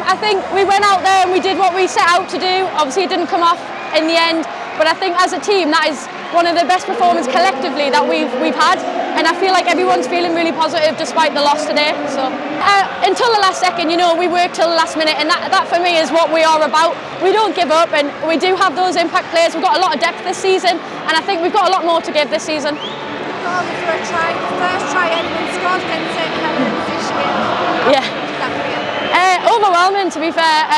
I think we went out there and we did what we set out to do. Obviously it didn't come off in the end, but I think as a team that is one of the best performances collectively that we've had, and I feel like everyone's feeling really positive despite the loss today. So until the last second, we work till the last minute, and that for me is what we are about. We don't give up, and we do have those impact players. We've got a lot of depth this season, and I think we've got a lot more to give this season. For a try, the first try anyone scored against St Helens this year. Yeah. Overwhelming, to be fair.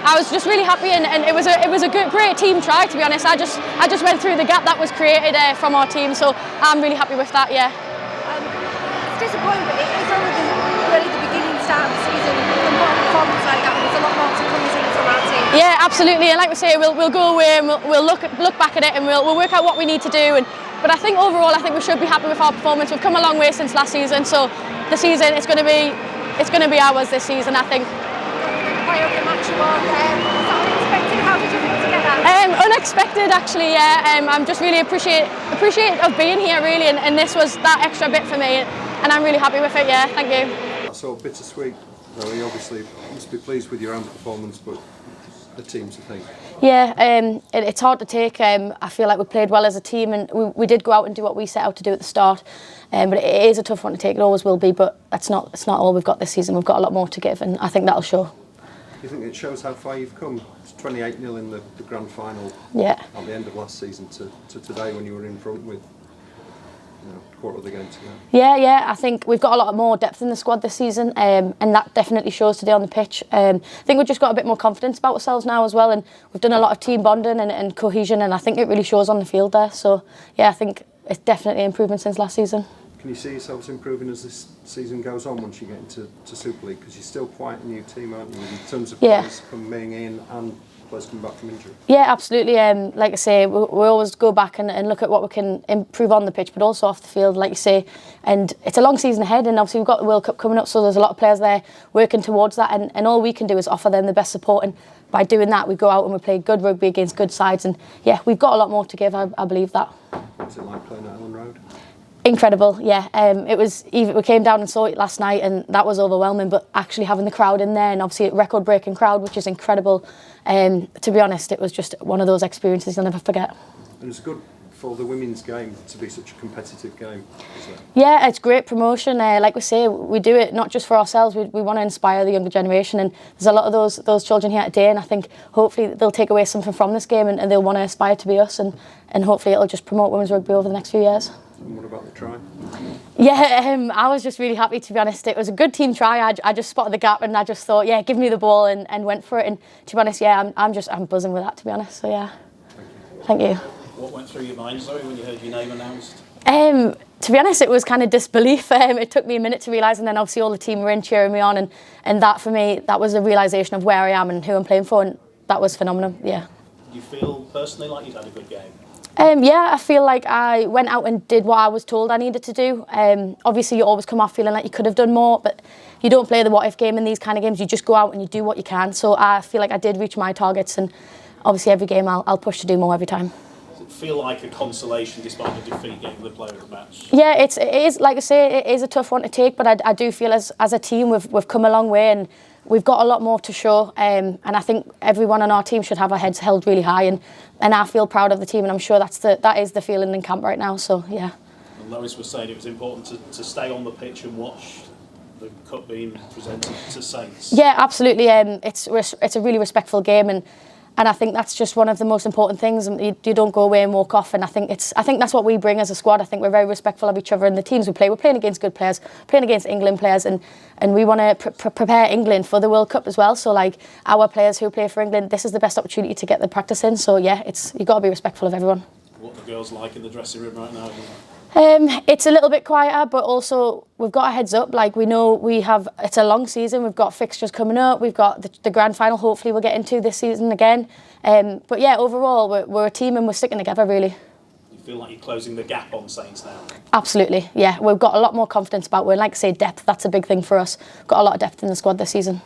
I was just really happy, and it was a great team try, to be honest. I just went through the gap that was created from our team, so I'm really happy with that. Yeah. It's disappointing, but it's only really the beginning start of the season. With a performance like that, there's a lot more to come from our team. Yeah, absolutely. And like we say, we'll go away and we'll look back at it, and we'll work out what we need to do. But I think overall, I think we should be happy with our performance. We've come a long way since last season, so the season it's going to be ours this season, I think. Player of the match award. Was that unexpected? How did you think to get that? Unexpected, actually. Yeah. I'm just really appreciate of being here, really, and this was that extra bit for me, and I'm really happy with it. Yeah, thank you. That's all bittersweet. Zoe, obviously, you must be pleased with your own performance, but the team's a thing. Yeah, it's hard to take. I feel like we played well as a team, and we did go out and do what we set out to do at the start. But it is a tough one to take. It always will be. But it's not all we've got this season. We've got a lot more to give, and I think that'll show. Do you think it shows how far you've come? It's 28-0 in the grand final at the end of last season to today when you were in front with a quarter of the game to go. Yeah, I think we've got a lot more depth in the squad this season, and that definitely shows today on the pitch. I think we've just got a bit more confidence about ourselves now as well, and we've done a lot of team bonding and cohesion, and I think it really shows on the field there. So yeah, I think it's definitely an improvement since last season. Can you see yourselves improving as this season goes on once you get into Super League? Because you're still quite a new team, aren't you, in terms of players coming in and players coming back from injury? Yeah, absolutely. Like I say, we always go back and look at what we can improve on the pitch, but also off the field, like you say. And it's a long season ahead, and obviously we've got the World Cup coming up, so there's a lot of players there working towards that, and all we can do is offer them the best support. And by doing that, we go out and we play good rugby against good sides, and yeah, we've got a lot more to give. I believe that. What's it like playing at Ellen Road? Incredible, yeah. We came down and saw it last night, and that was overwhelming. But actually having the crowd in there, and obviously a record-breaking crowd, which is incredible. To be honest, it was just one of those experiences I'll never forget. And it's good for the women's game to be such a competitive game, isn't it? Yeah, it's great promotion. Like we say, we do it not just for ourselves. We want to inspire the younger generation, and there's a lot of those children here today, and I think hopefully they'll take away something from this game, and they'll want to aspire to be us, and hopefully it'll just promote women's rugby over the next few years. And what about the try? Yeah, I was just really happy, to be honest. It was a good team try. I just spotted the gap, and I just thought, yeah, give me the ball, and went for it. And to be honest, yeah, I'm buzzing with that, to be honest. So yeah, thank you. What went through your mind, Zoe, when you heard your name announced? To be honest, it was kind of disbelief. It took me a minute to realise, and then obviously all the team were in cheering me on, and that for me, that was a realisation of where I am and who I'm playing for, and that was phenomenal. Yeah. Do you feel personally like you've had a good game? Yeah, I feel like I went out and did what I was told I needed to do. Obviously, you always come off feeling like you could have done more, but you don't play the what-if game in these kind of games. You just go out and you do what you can. So I feel like I did reach my targets, and obviously every game I'll push to do more every time. Does it feel like a consolation despite the defeat getting the player of the match? Yeah, it is, like I say, it is a tough one to take, but I do feel as a team we've come a long way, and we've got a lot more to show, and I think everyone on our team should have our heads held really high, and I feel proud of the team, and I'm sure that is the feeling in camp right now. So yeah. And Lois was saying it was important to stay on the pitch and watch the cup being presented to Saints. Yeah, absolutely. It's a really respectful game, and I think that's just one of the most important things. You don't go away and walk off, and I think that's what we bring as a squad. I think we're very respectful of each other and the teams we play. We're playing against good players, playing against England players, and we want to prepare England for the World Cup as well. So like our players who play for England, this is the best opportunity to get the practice in. So yeah, you've got to be respectful of everyone. What are the girls like in the dressing room right now? It's a little bit quieter, but also we've got our heads up. Like we know it's a long season. We've got fixtures coming up. We've got the grand final. Hopefully we'll get into this season again. But yeah, overall we're a team and we're sticking together really. You feel like you're closing the gap on Saints now? Absolutely, yeah. We've got a lot more confidence about it. Like I say, depth. That's a big thing for us. We've got a lot of depth in the squad this season.